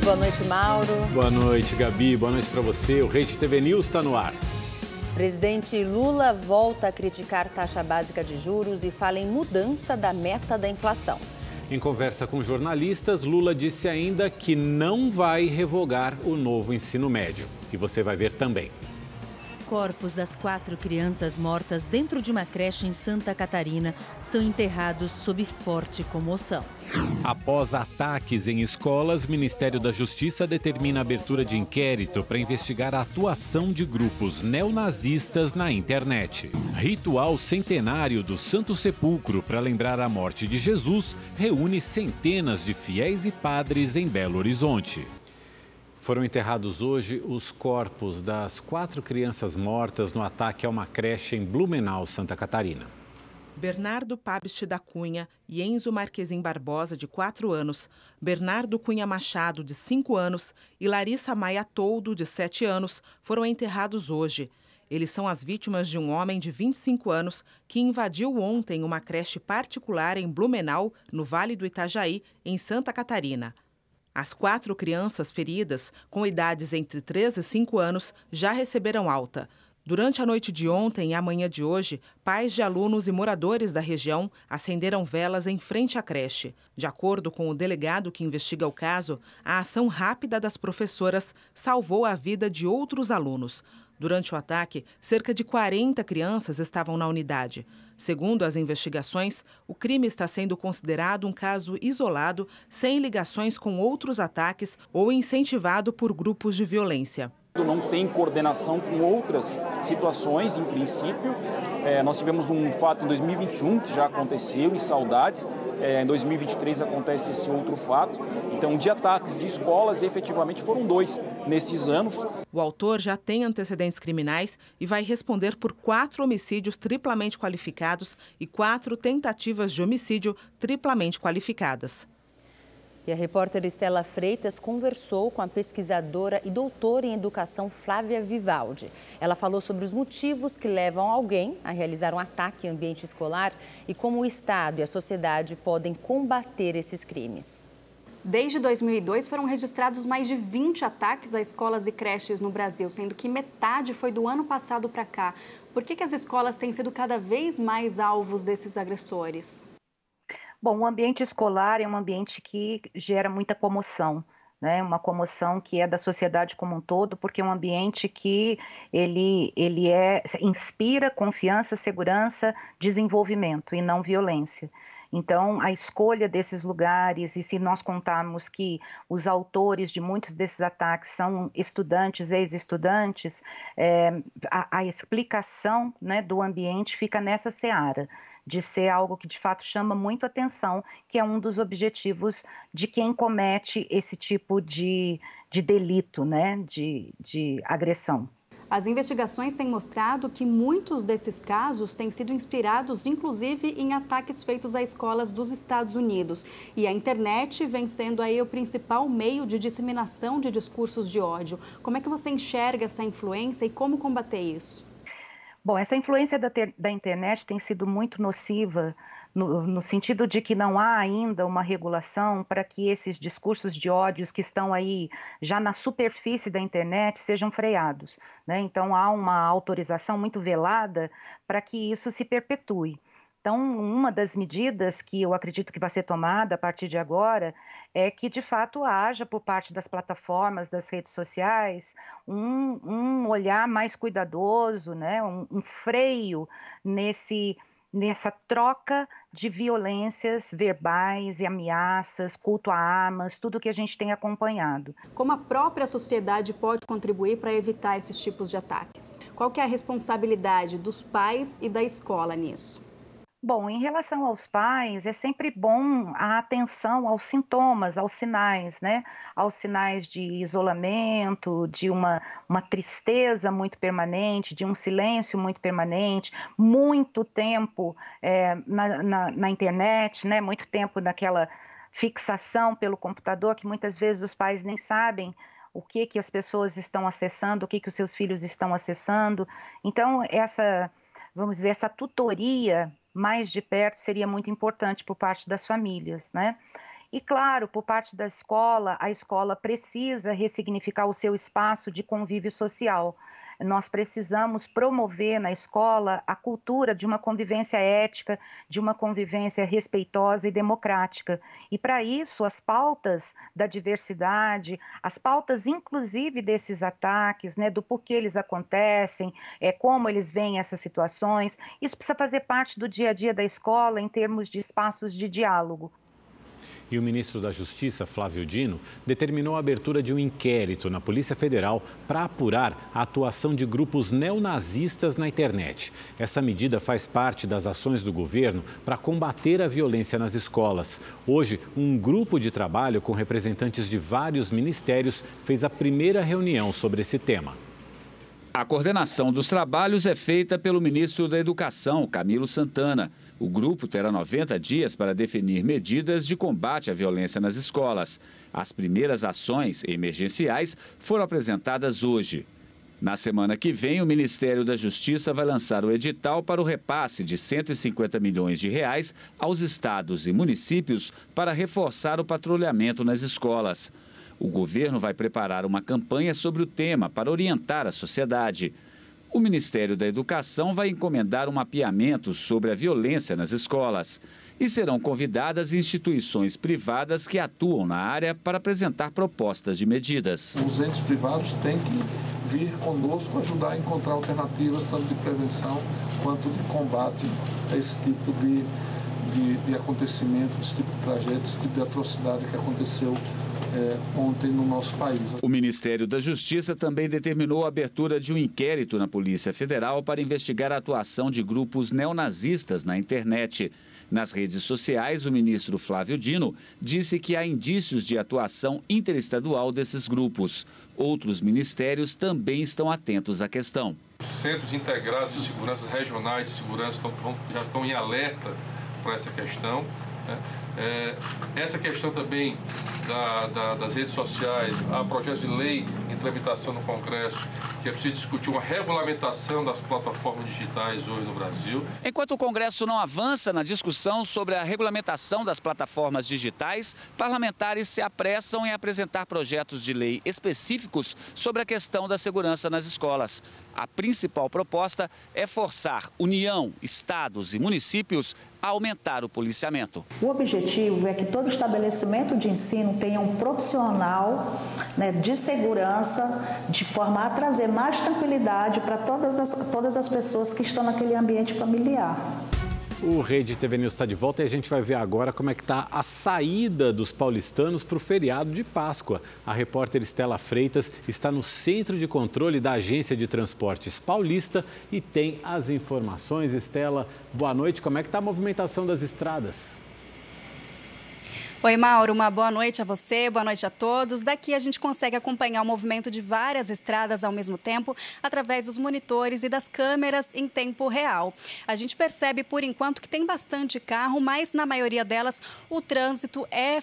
Boa noite, Mauro. Boa noite, Gabi. Boa noite para você. O Rede TV News está no ar. Presidente Lula volta a criticar taxa básica de juros e fala em mudança da meta da inflação. Em conversa com jornalistas, Lula disse ainda que não vai revogar o novo ensino médio. E você vai ver também. Corpos das 4 crianças mortas dentro de uma creche em Santa Catarina são enterrados sob forte comoção. Após ataques em escolas, o Ministério da Justiça determina a abertura de inquérito para investigar a atuação de grupos neonazistas na internet. Ritual centenário do Santo Sepulcro para lembrar a morte de Jesus reúne centenas de fiéis e padres em Belo Horizonte. Foram enterrados hoje os corpos das 4 crianças mortas no ataque a uma creche em Blumenau, Santa Catarina. Bernardo Pabst da Cunha e Enzo Marquezim Barbosa, de 4 anos, Bernardo Cunha Machado, de 5 anos e Larissa Maia Toldo, de 7 anos, foram enterrados hoje. Eles são as vítimas de um homem de 25 anos que invadiu ontem uma creche particular em Blumenau, no Vale do Itajaí, em Santa Catarina. As 4 crianças feridas, com idades entre 3 e 5 anos, já receberam alta. Durante a noite de ontem e a manhã de hoje, pais de alunos e moradores da região acenderam velas em frente à creche. De acordo com o delegado que investiga o caso, a ação rápida das professoras salvou a vida de outros alunos. Durante o ataque, cerca de 40 crianças estavam na unidade. Segundo as investigações, o crime está sendo considerado um caso isolado, sem ligações com outros ataques ou incentivado por grupos de violência. Não tem coordenação com outras situações, em princípio. Nós tivemos um fato em 2021 que já aconteceu, em Saudades. Em 2023 acontece esse outro fato. Então, de ataques de escolas, efetivamente foram 2 nesses anos. O autor já tem antecedentes criminais e vai responder por 4 homicídios triplamente qualificados e 4 tentativas de homicídio triplamente qualificadas. E a repórter Estela Freitas conversou com a pesquisadora e doutora em educação Flávia Vivaldi. Ela falou sobre os motivos que levam alguém a realizar um ataque em ambiente escolar e como o Estado e a sociedade podem combater esses crimes. Desde 2002 foram registrados mais de 20 ataques a escolas e creches no Brasil, sendo que metade foi do ano passado para cá. Por que as escolas têm sido cada vez mais alvos desses agressores? Bom, o ambiente escolar é um ambiente que gera muita comoção, né? Uma comoção que é da sociedade como um todo, porque é um ambiente que ele inspira confiança, segurança, desenvolvimento e não violência. Então, a escolha desses lugares, e se nós contarmos que os autores de muitos desses ataques são estudantes, ex-estudantes, a explicação, né, do ambiente fica nessa seara, de ser algo que de fato chama muito atenção, que é um dos objetivos de quem comete esse tipo de delito, né, de agressão. As investigações têm mostrado que muitos desses casos têm sido inspirados, inclusive, em ataques feitos a escolas dos Estados Unidos. E a internet vem sendo aí o principal meio de disseminação de discursos de ódio. Como é que você enxerga essa influência e como combater isso? Bom, essa influência da internet tem sido muito nociva no sentido de que não há ainda uma regulação para que esses discursos de ódios que estão aí já na superfície da internet sejam freados, né? Então há uma autorização muito velada para que isso se perpetue. Então, uma das medidas que eu acredito que vai ser tomada a partir de agora é que, de fato, haja por parte das plataformas, das redes sociais, um olhar mais cuidadoso, né? um freio nessa troca de violências verbais e ameaças, culto a armas, tudo que a gente tem acompanhado. Como a própria sociedade pode contribuir para evitar esses tipos de ataques? Qual que é a responsabilidade dos pais e da escola nisso? Bom, em relação aos pais, é sempre bom a atenção aos sintomas, aos sinais, né? Aos sinais de isolamento, de uma tristeza muito permanente, de um silêncio muito permanente, muito tempo na internet, né? Muito tempo naquela fixação pelo computador, que muitas vezes os pais nem sabem o que as pessoas estão acessando, o que os seus filhos estão acessando. Então, essa tutoria mais de perto seria muito importante por parte das famílias, né? E, claro, por parte da escola, a escola precisa ressignificar o seu espaço de convívio social. Nós precisamos promover na escola a cultura de uma convivência ética, de uma convivência respeitosa e democrática. E, para isso, as pautas da diversidade, as pautas, inclusive, desses ataques, né, do porquê eles acontecem, como eles veem essas situações, isso precisa fazer parte do dia a dia da escola em termos de espaços de diálogo. E o ministro da Justiça, Flávio Dino, determinou a abertura de um inquérito na Polícia Federal para apurar a atuação de grupos neonazistas na internet. Essa medida faz parte das ações do governo para combater a violência nas escolas. Hoje, um grupo de trabalho com representantes de vários ministérios fez a primeira reunião sobre esse tema. A coordenação dos trabalhos é feita pelo ministro da Educação, Camilo Santana. O grupo terá 90 dias para definir medidas de combate à violência nas escolas. As primeiras ações emergenciais foram apresentadas hoje. Na semana que vem, o Ministério da Justiça vai lançar o edital para o repasse de R$ 150 milhões aos estados e municípios para reforçar o patrulhamento nas escolas. O governo vai preparar uma campanha sobre o tema para orientar a sociedade. O Ministério da Educação vai encomendar um mapeamento sobre a violência nas escolas. E serão convidadas instituições privadas que atuam na área para apresentar propostas de medidas. Os entes privados têm que vir conosco ajudar a encontrar alternativas tanto de prevenção quanto de combate a esse tipo de acontecimento, esse tipo de tragédia, esse tipo de atrocidade que aconteceu ontem no nosso país. O Ministério da Justiça também determinou a abertura de um inquérito na Polícia Federal para investigar a atuação de grupos neonazistas na internet. Nas redes sociais, o ministro Flávio Dino disse que há indícios de atuação interestadual desses grupos. Outros ministérios também estão atentos à questão. Os centros integrados de segurança, regionais de segurança, já estão em alerta para essa questão, né? Essa questão também das redes sociais, há projeto de lei em tramitação no Congresso, que é preciso discutir uma regulamentação das plataformas digitais hoje no Brasil. Enquanto o Congresso não avança na discussão sobre a regulamentação das plataformas digitais, parlamentares se apressam em apresentar projetos de lei específicos sobre a questão da segurança nas escolas. A principal proposta é forçar União, estados e municípios a aumentar o policiamento. O objetivo é que todo estabelecimento de ensino tenha um profissional, né, de segurança, de forma a trazer mais tranquilidade para todas as pessoas que estão naquele ambiente familiar. O Rede TV News está de volta e a gente vai ver agora como é que está a saída dos paulistanos para o feriado de Páscoa. A repórter Estela Freitas está no centro de controle da Agência de Transportes Paulista e tem as informações. Estela, boa noite. Como é que está a movimentação das estradas? Oi, Mauro, uma boa noite a você, boa noite a todos. Daqui a gente consegue acompanhar o movimento de várias estradas ao mesmo tempo através dos monitores e das câmeras em tempo real. A gente percebe, por enquanto, que tem bastante carro, mas na maioria delas o trânsito é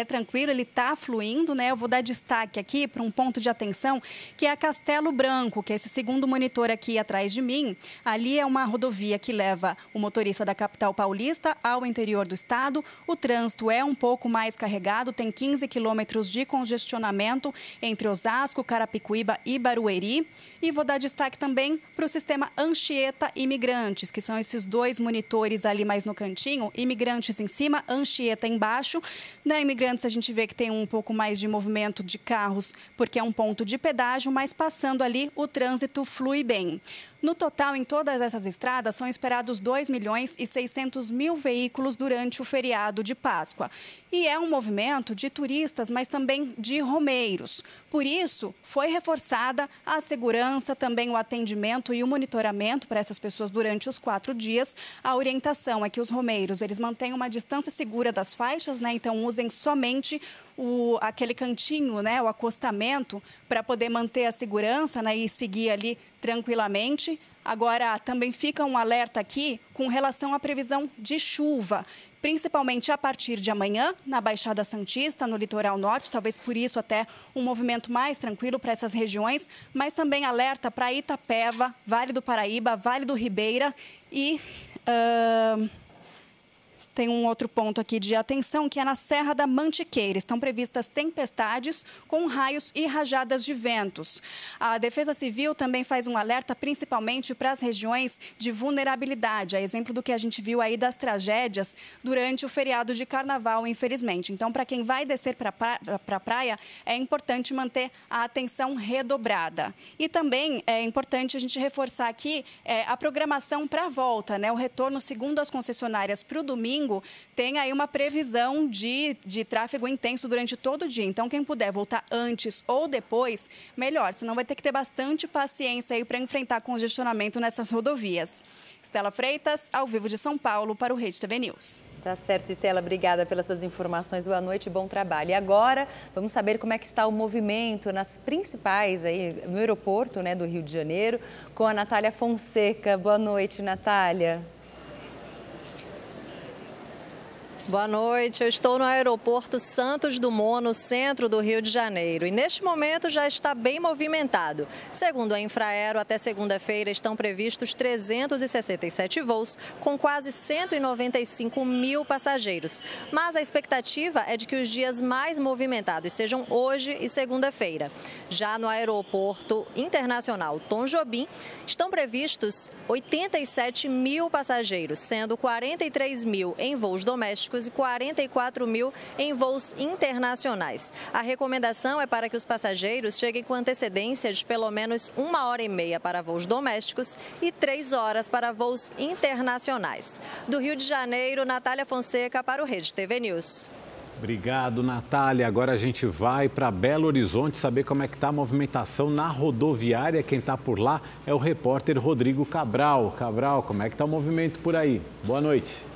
tranquilo, ele está fluindo, né? Eu vou dar destaque aqui para um ponto de atenção, que é a Castelo Branco, que é esse segundo monitor aqui atrás de mim. Ali é uma rodovia que leva o motorista da capital paulista ao interior do estado. O trânsito é um pouco mais carregado, tem 15 quilômetros de congestionamento entre Osasco, Carapicuíba e Barueri. E vou dar destaque também para o sistema Anchieta Imigrantes, que são esses dois monitores ali mais no cantinho, Imigrantes em cima, Anchieta embaixo. Na Imigrantes a gente vê que tem um pouco mais de movimento de carros, porque é um ponto de pedágio, mas passando ali o trânsito flui bem. No total, em todas essas estradas, são esperados 2.600.000 veículos durante o feriado de Páscoa. E é um movimento de turistas, mas também de romeiros. Por isso, foi reforçada a segurança, também o atendimento e o monitoramento para essas pessoas durante os 4 dias. A orientação é que os romeiros eles mantenham uma distância segura das faixas, né? Então usem somente aquele cantinho, né? O acostamento, para poder manter a segurança, né? E seguir ali tranquilamente. Agora, também fica um alerta aqui com relação à previsão de chuva, principalmente a partir de amanhã, na Baixada Santista, no litoral norte, talvez por isso até um movimento mais tranquilo para essas regiões, mas também alerta para Itapeva, Vale do Paraíba, Vale do Ribeira e tem um outro ponto aqui de atenção, que é na Serra da Mantiqueira. Estão previstas tempestades com raios e rajadas de ventos. A Defesa Civil também faz um alerta principalmente para as regiões de vulnerabilidade, a exemplo do que a gente viu aí das tragédias durante o feriado de carnaval, infelizmente. Então, para quem vai descer para a praia, é importante manter a atenção redobrada. E também é importante a gente reforçar aqui a programação para a volta, né? O retorno, segundo as concessionárias, para o domingo, tem aí uma previsão de tráfego intenso durante todo o dia. Então, quem puder voltar antes ou depois, melhor, senão vai ter que ter bastante paciência aí para enfrentar congestionamento nessas rodovias. Estela Freitas, ao vivo de São Paulo, para o Rede TV News. Tá certo, Estela, obrigada pelas suas informações, boa noite e bom trabalho. E agora, vamos saber como é que está o movimento nas principais, aí, no aeroporto, né, do Rio de Janeiro, com a Natália Fonseca. Boa noite, Natália. Boa noite, eu estou no aeroporto Santos Dumont, no centro do Rio de Janeiro. E neste momento já está bem movimentado. Segundo a Infraero, até segunda-feira estão previstos 367 voos, com quase 195 mil passageiros. Mas a expectativa é de que os dias mais movimentados sejam hoje e segunda-feira. Já no aeroporto internacional Tom Jobim, estão previstos 87 mil passageiros, sendo 43 mil em voos domésticos e 44 mil em voos internacionais. A recomendação é para que os passageiros cheguem com antecedência de pelo menos 1h30 para voos domésticos e 3 horas para voos internacionais. Do Rio de Janeiro, Natália Fonseca para o Rede TV News. Obrigado, Natália. Agora a gente vai para Belo Horizonte saber como é que está a movimentação na rodoviária. Quem está por lá é o repórter Rodrigo Cabral. Cabral, como é que está o movimento por aí? Boa noite.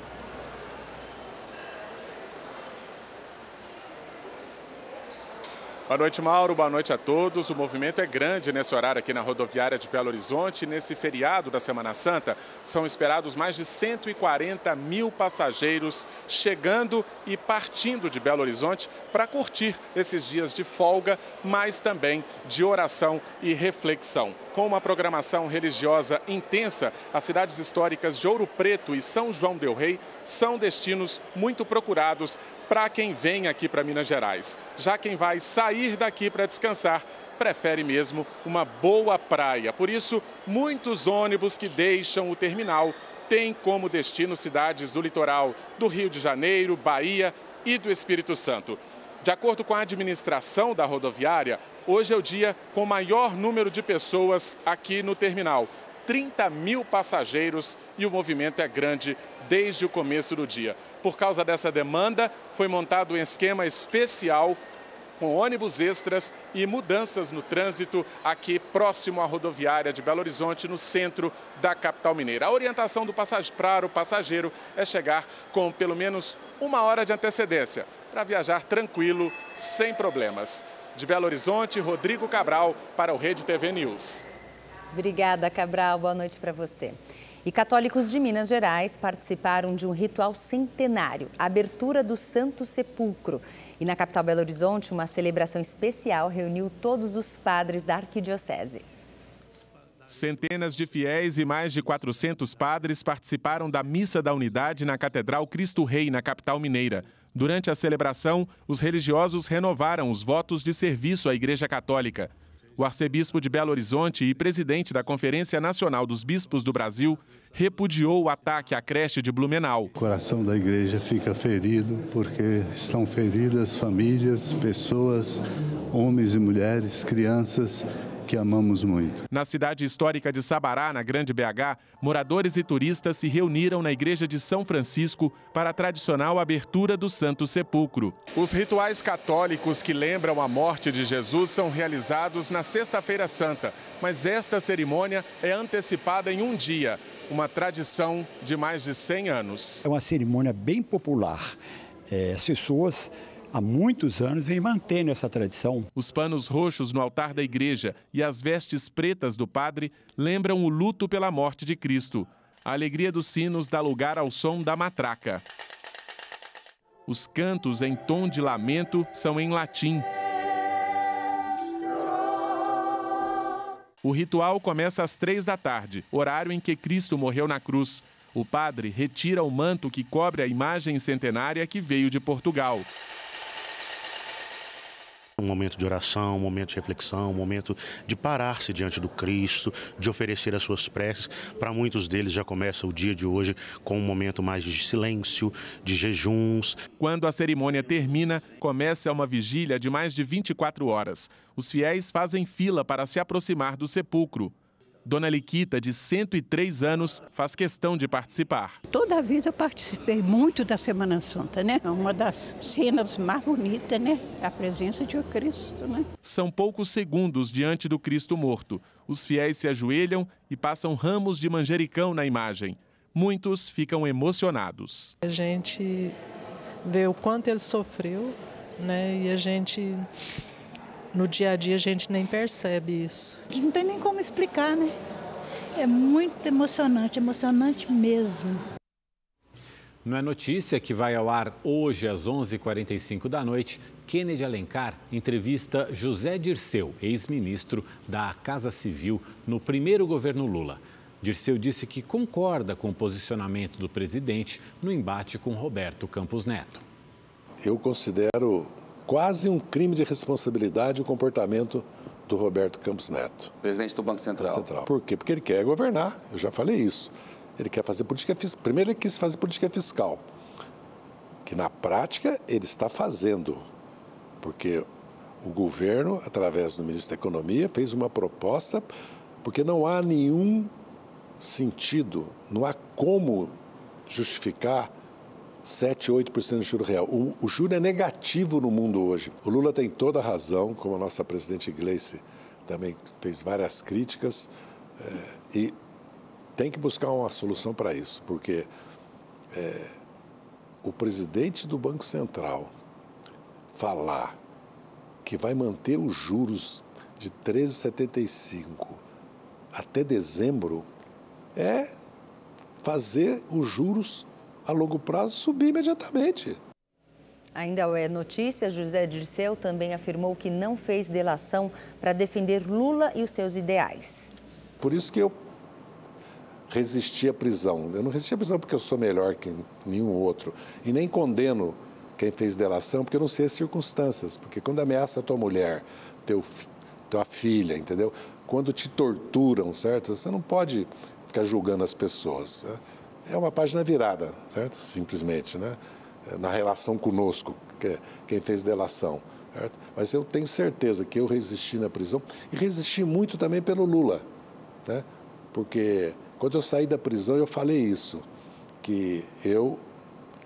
Boa noite, Mauro. Boa noite a todos. O movimento é grande nesse horário aqui na rodoviária de Belo Horizonte. Nesse feriado da Semana Santa, são esperados mais de 140 mil passageiros chegando e partindo de Belo Horizonte para curtir esses dias de folga, mas também de oração e reflexão. Com uma programação religiosa intensa, as cidades históricas de Ouro Preto e São João del Rei são destinos muito procurados para quem vem aqui para Minas Gerais. Já quem vai sair daqui para descansar prefere mesmo uma boa praia. Por isso, muitos ônibus que deixam o terminal têm como destino cidades do litoral do Rio de Janeiro, Bahia e do Espírito Santo. De acordo com a administração da rodoviária, hoje é o dia com maior número de pessoas aqui no terminal. 30 mil passageiros e o movimento é grande desde o começo do dia. Por causa dessa demanda, foi montado um esquema especial com ônibus extras e mudanças no trânsito aqui próximo à rodoviária de Belo Horizonte, no centro da capital mineira. A orientação para o passageiro é chegar com pelo menos 1 hora de antecedência para viajar tranquilo, sem problemas. De Belo Horizonte, Rodrigo Cabral para o Rede TV News. Obrigada, Cabral. Boa noite para você. E católicos de Minas Gerais participaram de um ritual centenário, a abertura do Santo Sepulcro. E na capital Belo Horizonte, uma celebração especial reuniu todos os padres da arquidiocese. Centenas de fiéis e mais de 400 padres participaram da Missa da Unidade na Catedral Cristo Rei, na capital mineira. Durante a celebração, os religiosos renovaram os votos de serviço à Igreja Católica. O arcebispo de Belo Horizonte e presidente da Conferência Nacional dos Bispos do Brasil repudiou o ataque à creche de Blumenau. O coração da igreja fica ferido porque estão feridas famílias, pessoas, homens e mulheres, crianças que amamos muito. Na cidade histórica de Sabará, na Grande BH, moradores e turistas se reuniram na igreja de São Francisco para a tradicional abertura do Santo Sepulcro. Os rituais católicos que lembram a morte de Jesus são realizados na Sexta-feira Santa, mas esta cerimônia é antecipada em um dia, uma tradição de mais de 100 anos. É uma cerimônia bem popular. As pessoas há muitos anos vem mantendo essa tradição. Os panos roxos no altar da igreja e as vestes pretas do padre lembram o luto pela morte de Cristo. A alegria dos sinos dá lugar ao som da matraca. Os cantos em tom de lamento são em latim. O ritual começa às 3 da tarde, horário em que Cristo morreu na cruz. O padre retira o manto que cobre a imagem centenária que veio de Portugal. Um momento de oração, um momento de reflexão, um momento de parar-se diante do Cristo, de oferecer as suas preces. Para muitos deles já começa o dia de hoje com um momento mais de silêncio, de jejuns. Quando a cerimônia termina, começa uma vigília de mais de 24 horas. Os fiéis fazem fila para se aproximar do sepulcro. Dona Liquita, de 103 anos, faz questão de participar. Toda a vida eu participei muito da Semana Santa, né? É uma das cenas mais bonitas, né? A presença de Cristo, né? São poucos segundos diante do Cristo morto. Os fiéis se ajoelham e passam ramos de manjericão na imagem. Muitos ficam emocionados. A gente vê o quanto ele sofreu, né? E a gente... No dia a dia a gente nem percebe isso. Não tem nem como explicar, né? É muito emocionante mesmo. Não é notícia que vai ao ar hoje às 11h45 da noite. Kennedy Alencar entrevista José Dirceu, ex-ministro da Casa Civil no primeiro governo Lula. Dirceu disse que concorda com o posicionamento do presidente no embate com Roberto Campos Neto. Eu considero quase um crime de responsabilidade o comportamento do Roberto Campos Neto. Presidente do Banco Central. Por quê? Porque ele quer governar, eu já falei isso. Ele quer fazer política fiscal. Primeiro ele quis fazer política fiscal, que na prática ele está fazendo, porque o governo, através do ministro da Economia, fez uma proposta, porque não há nenhum sentido, não há como justificar 7, 8% de juro real. O juro é negativo no mundo hoje. O Lula tem toda a razão, como a nossa presidente Gleice também fez várias críticas, e tem que buscar uma solução para isso, porque o presidente do Banco Central falar que vai manter os juros de 13,75 até dezembro é fazer os juros a longo prazo subir imediatamente. Ainda é notícia, José Dirceu também afirmou que não fez delação para defender Lula e os seus ideais. Por isso que eu resisti à prisão. Eu não resisti à prisão porque eu sou melhor que nenhum outro. E nem condeno quem fez delação porque eu não sei as circunstâncias. Porque quando ameaça a tua mulher, tua filha, entendeu? Quando te torturam, certo? Você não pode ficar julgando as pessoas, né? É uma página virada, certo? Simplesmente, né? Na relação conosco, quem fez delação, certo? Mas eu tenho certeza que eu resisti na prisão e resisti muito também pelo Lula, né? Porque quando eu saí da prisão eu falei isso, que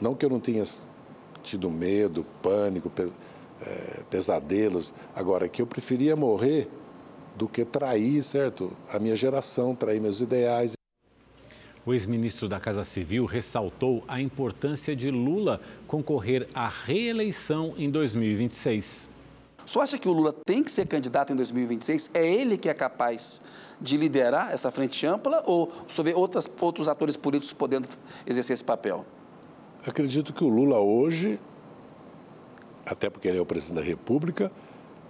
não que eu não tenha tido medo, pânico, pesadelos, agora que eu preferia morrer do que trair, certo? A minha geração, trair meus ideais. O ex-ministro da Casa Civil ressaltou a importância de Lula concorrer à reeleição em 2026. O senhor acha que o Lula tem que ser candidato em 2026? É ele que é capaz de liderar essa frente ampla ou o senhor vê outros atores políticos podendo exercer esse papel? Acredito que o Lula hoje, até porque ele é o presidente da República,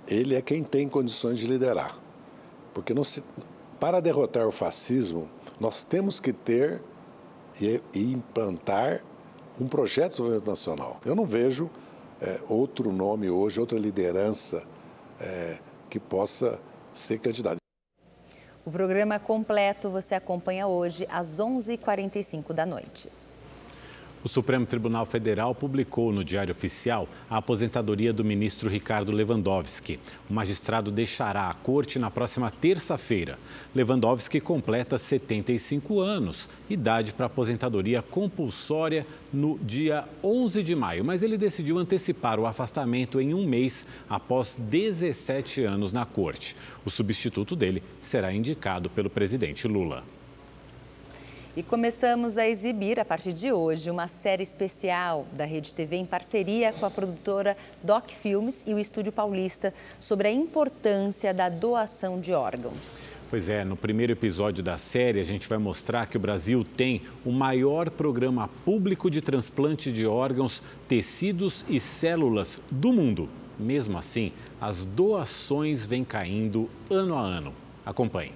ele é quem tem condições de liderar. Porque para derrotar o fascismo, nós temos que ter e implantar um projeto de desenvolvimento nacional. Eu não vejo outro nome hoje, outra liderança que possa ser candidato. O programa completo você acompanha hoje às 11h45 da noite. O Supremo Tribunal Federal publicou no Diário Oficial a aposentadoria do ministro Ricardo Lewandowski. O magistrado deixará a corte na próxima terça-feira. Lewandowski completa 75 anos, idade para aposentadoria compulsória no dia 11 de maio. Mas ele decidiu antecipar o afastamento em um mês após 17 anos na corte. O substituto dele será indicado pelo presidente Lula. E começamos a exibir, a partir de hoje, uma série especial da Rede TV em parceria com a produtora Doc Filmes e o Estúdio Paulista sobre a importância da doação de órgãos. Pois é, no primeiro episódio da série a gente vai mostrar que o Brasil tem o maior programa público de transplante de órgãos, tecidos e células do mundo. Mesmo assim, as doações vêm caindo ano a ano. Acompanhe.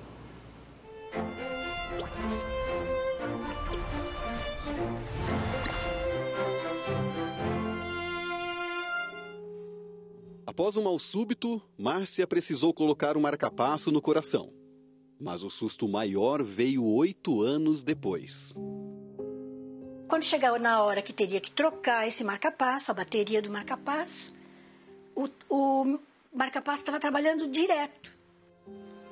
Após um mal súbito, Márcia precisou colocar um marca-passo no coração. Mas o susto maior veio 8 anos depois. Quando chegava na hora que teria que trocar esse marca-passo, a bateria do marca-passo, o marca-passo estava trabalhando direto.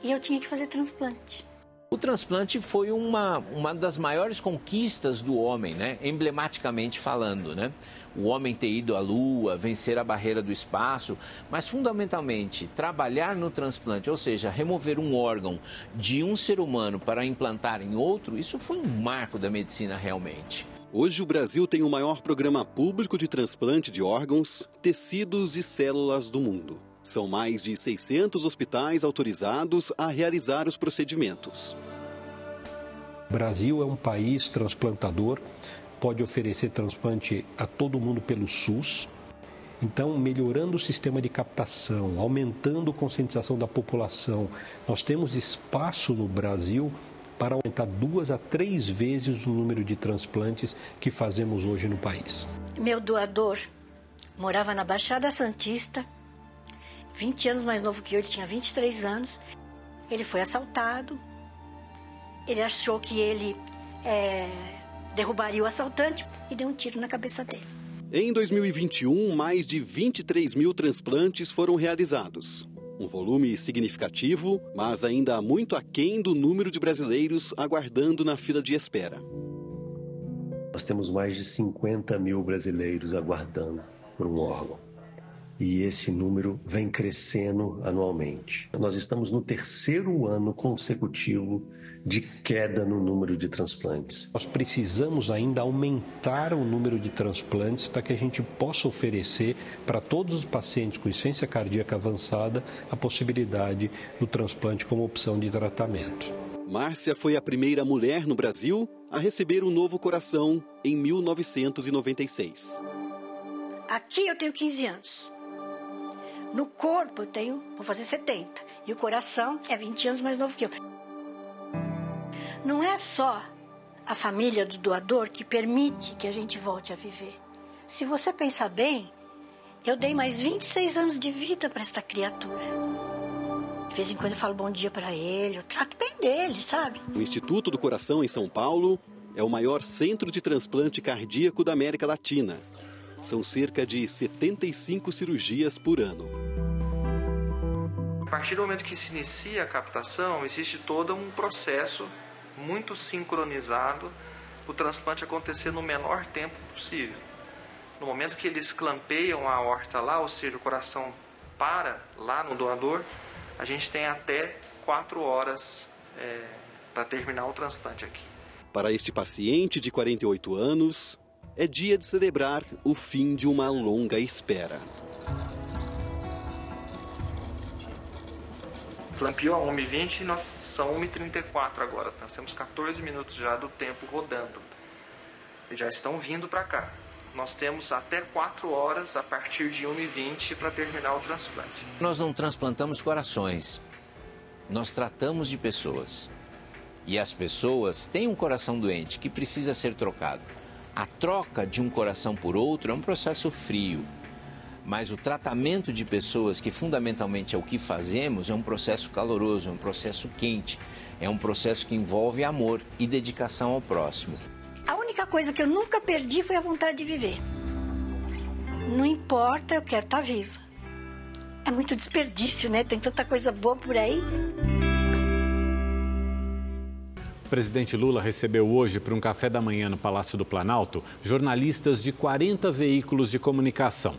E eu tinha que fazer transplante. O transplante foi uma das maiores conquistas do homem, né? Emblematicamente falando, né? O homem ter ido à Lua, vencer a barreira do espaço, mas fundamentalmente trabalhar no transplante, ou seja, remover um órgão de um ser humano para implantar em outro, isso foi um marco da medicina realmente. Hoje o Brasil tem o maior programa público de transplante de órgãos, tecidos e células do mundo. São mais de 600 hospitais autorizados a realizar os procedimentos. O Brasil é um país transplantador, pode oferecer transplante a todo mundo pelo SUS. Então, melhorando o sistema de captação, aumentando a conscientização da população, nós temos espaço no Brasil para aumentar 2 a 3 vezes o número de transplantes que fazemos hoje no país. Meu doador morava na Baixada Santista, 20 anos mais novo que eu, ele tinha 23 anos. Ele foi assaltado, ele achou que ele derrubaria o assaltante e deu um tiro na cabeça dele. Em 2021, mais de 23 mil transplantes foram realizados. Um volume significativo, mas ainda muito aquém do número de brasileiros aguardando na fila de espera. Nós temos mais de 50 mil brasileiros aguardando por um órgão. E esse número vem crescendo anualmente. Nós estamos no 3º ano consecutivo de queda no número de transplantes. Nós precisamos ainda aumentar o número de transplantes para que a gente possa oferecer para todos os pacientes com insuficiência cardíaca avançada a possibilidade do transplante como opção de tratamento. Márcia foi a primeira mulher no Brasil a receber um novo coração em 1996. Aqui eu tenho 15 anos. No corpo eu vou fazer 70. E o coração é 20 anos mais novo que eu. Não é só a família do doador que permite que a gente volte a viver. Se você pensar bem, eu dei mais 26 anos de vida para esta criatura. De vez em quando eu falo bom dia para ele, eu trato bem dele, sabe? O Instituto do Coração em São Paulo é o maior centro de transplante cardíaco da América Latina. São cerca de 75 cirurgias por ano. A partir do momento que se inicia a captação, existe todo um processo muito sincronizado para o transplante acontecer no menor tempo possível. No momento que eles clampeiam a aorta lá, ou seja, o coração para lá no doador, a gente tem até 4 horas para terminar o transplante aqui. Para este paciente de 48 anos, é dia de celebrar o fim de uma longa espera. Clampeou a 1h20 e nós são 1h34 agora. Nós temos 14 minutos já do tempo rodando. Eles já estão vindo para cá. Nós temos até 4 horas a partir de 1h20 para terminar o transplante. Nós não transplantamos corações. Nós tratamos de pessoas. E as pessoas têm um coração doente que precisa ser trocado. A troca de um coração por outro é um processo frio, mas o tratamento de pessoas, que fundamentalmente é o que fazemos, é um processo caloroso, é um processo quente, é um processo que envolve amor e dedicação ao próximo. A única coisa que eu nunca perdi foi a vontade de viver. Não importa, eu quero estar viva. É muito desperdício, né? Tem tanta coisa boa por aí. O presidente Lula recebeu hoje, para um café da manhã no Palácio do Planalto, jornalistas de 40 veículos de comunicação.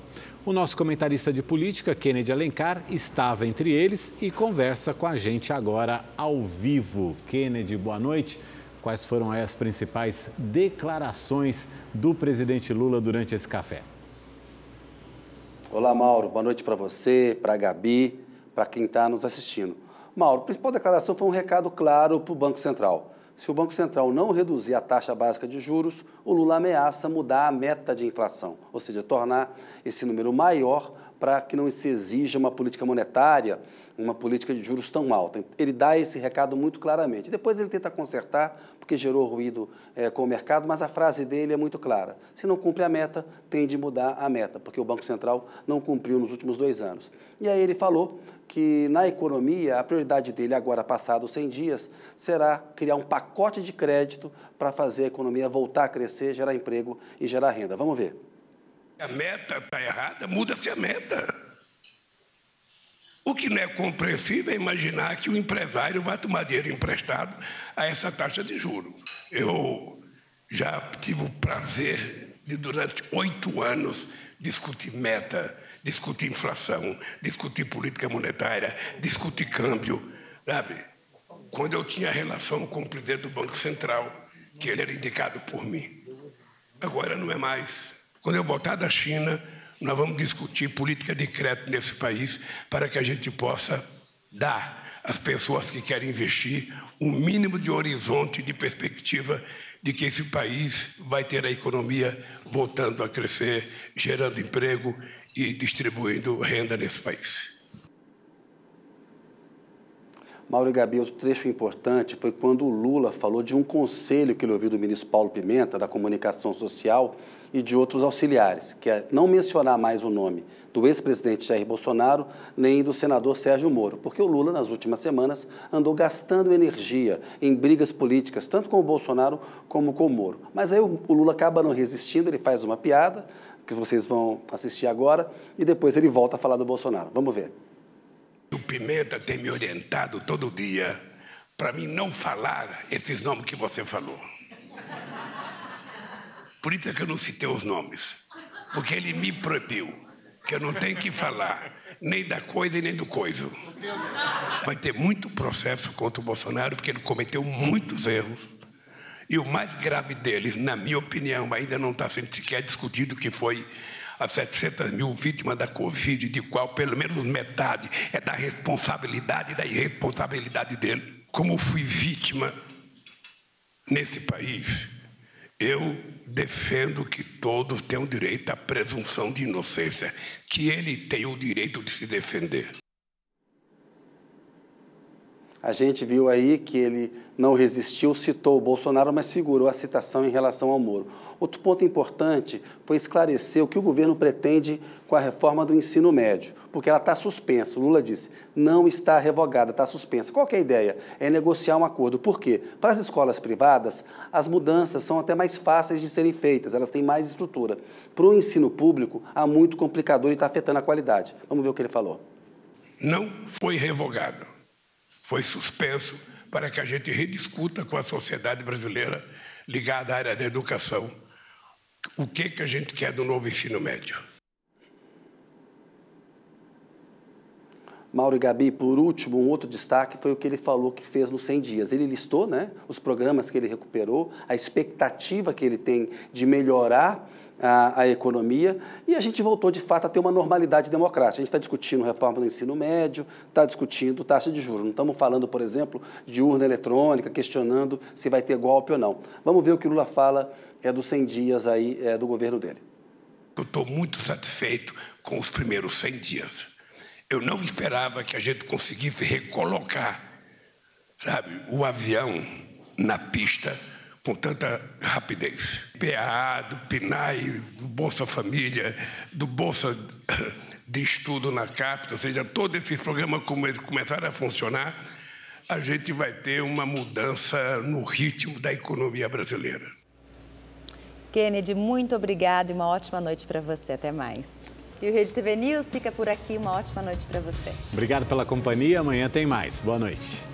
O nosso comentarista de política, Kennedy Alencar, estava entre eles e conversa com a gente agora ao vivo. Kennedy, boa noite. Quais foram as principais declarações do presidente Lula durante esse café? Olá, Mauro. Boa noite para você, para a Gabi, para quem está nos assistindo. Mauro, a principal declaração foi um recado claro para o Banco Central. Se o Banco Central não reduzir a taxa básica de juros, o Lula ameaça mudar a meta de inflação, ou seja, tornar esse número maior para que não se exija uma política monetária uma política de juros tão alta. Ele dá esse recado muito claramente. Depois ele tenta consertar, porque gerou ruído com o mercado, mas a frase dele é muito clara. Se não cumpre a meta, tem de mudar a meta, porque o Banco Central não cumpriu nos últimos 2 anos. E aí ele falou que na economia, a prioridade dele agora, passados 100 dias, será criar um pacote de crédito para fazer a economia voltar a crescer, gerar emprego e gerar renda. Vamos ver. A meta está errada, muda-se a meta. O que não é compreensível é imaginar que o empresário vai tomar dinheiro emprestado a essa taxa de juros. Eu já tive o prazer de, durante 8 anos, discutir meta, discutir inflação, discutir política monetária, discutir câmbio, sabe? Quando eu tinha relação com o presidente do Banco Central, que ele era indicado por mim. Agora não é mais. Quando eu voltar da China, nós vamos discutir política de crédito nesse país para que a gente possa dar às pessoas que querem investir um mínimo de horizonte, de perspectiva de que esse país vai ter a economia voltando a crescer, gerando emprego e distribuindo renda nesse país. Mauro e Gabi, outro trecho importante foi quando o Lula falou de um conselho que ele ouviu do ministro Paulo Pimenta, da Comunicação Social, e de outros auxiliares, que é não mencionar mais o nome do ex-presidente Jair Bolsonaro, nem do senador Sérgio Moro, porque o Lula, nas últimas semanas, andou gastando energia em brigas políticas, tanto com o Bolsonaro como com o Moro. Mas aí o Lula acaba não resistindo, ele faz uma piada, que vocês vão assistir agora, e depois ele volta a falar do Bolsonaro. Vamos ver. O Pimenta tem me orientado todo dia para mim não falar esses nomes que você falou. Por isso é que eu não citei os nomes, porque ele me proibiu, que eu não tenho que falar nem da coisa e nem do coiso. Vai ter muito processo contra o Bolsonaro, porque ele cometeu muitos erros. E o mais grave deles, na minha opinião, ainda não está sendo sequer discutido, que foi as 700 mil vítimas da Covid, de qual pelo menos metade é da responsabilidade e da irresponsabilidade dele. Como fui vítima nesse país, eu defendo que todos tenham direito à presunção de inocência, que ele tem o direito de se defender. A gente viu aí que ele não resistiu, citou o Bolsonaro, mas segurou a citação em relação ao Moro. Outro ponto importante foi esclarecer o que o governo pretende com a reforma do ensino médio, porque ela está suspensa. O Lula disse, não está revogada, está suspensa. Qual que é a ideia? É negociar um acordo. Por quê? Para as escolas privadas, as mudanças são até mais fáceis de serem feitas, elas têm mais estrutura. Para o ensino público, há muito complicador e está afetando a qualidade. Vamos ver o que ele falou. Não foi revogado. Foi suspenso para que a gente rediscuta com a sociedade brasileira ligada à área da educação o que a gente quer do novo ensino médio. Mauro e Gabi, por último, um outro destaque foi o que ele falou que fez nos 100 dias. Ele listou, né, os programas que ele recuperou, a expectativa que ele tem de melhorar a economia, e a gente voltou, de fato, a ter uma normalidade democrática. A gente está discutindo reforma do ensino médio, está discutindo taxa de juros. Não estamos falando, por exemplo, de urna eletrônica, questionando se vai ter golpe ou não. Vamos ver o que o Lula fala dos 100 dias aí, do governo dele. Eu estou muito satisfeito com os primeiros 100 dias. Eu não esperava que a gente conseguisse recolocar, sabe, o avião na pista com tanta rapidez. PAA, do PNAE, do Bolsa Família, do Bolsa de Estudo na Capta, ou seja, todos esses programas, como eles começaram a funcionar, a gente vai ter uma mudança no ritmo da economia brasileira. Kennedy, muito obrigada e uma ótima noite para você. Até mais. E o Rede TV News fica por aqui. Uma ótima noite para você. Obrigado pela companhia. Amanhã tem mais. Boa noite.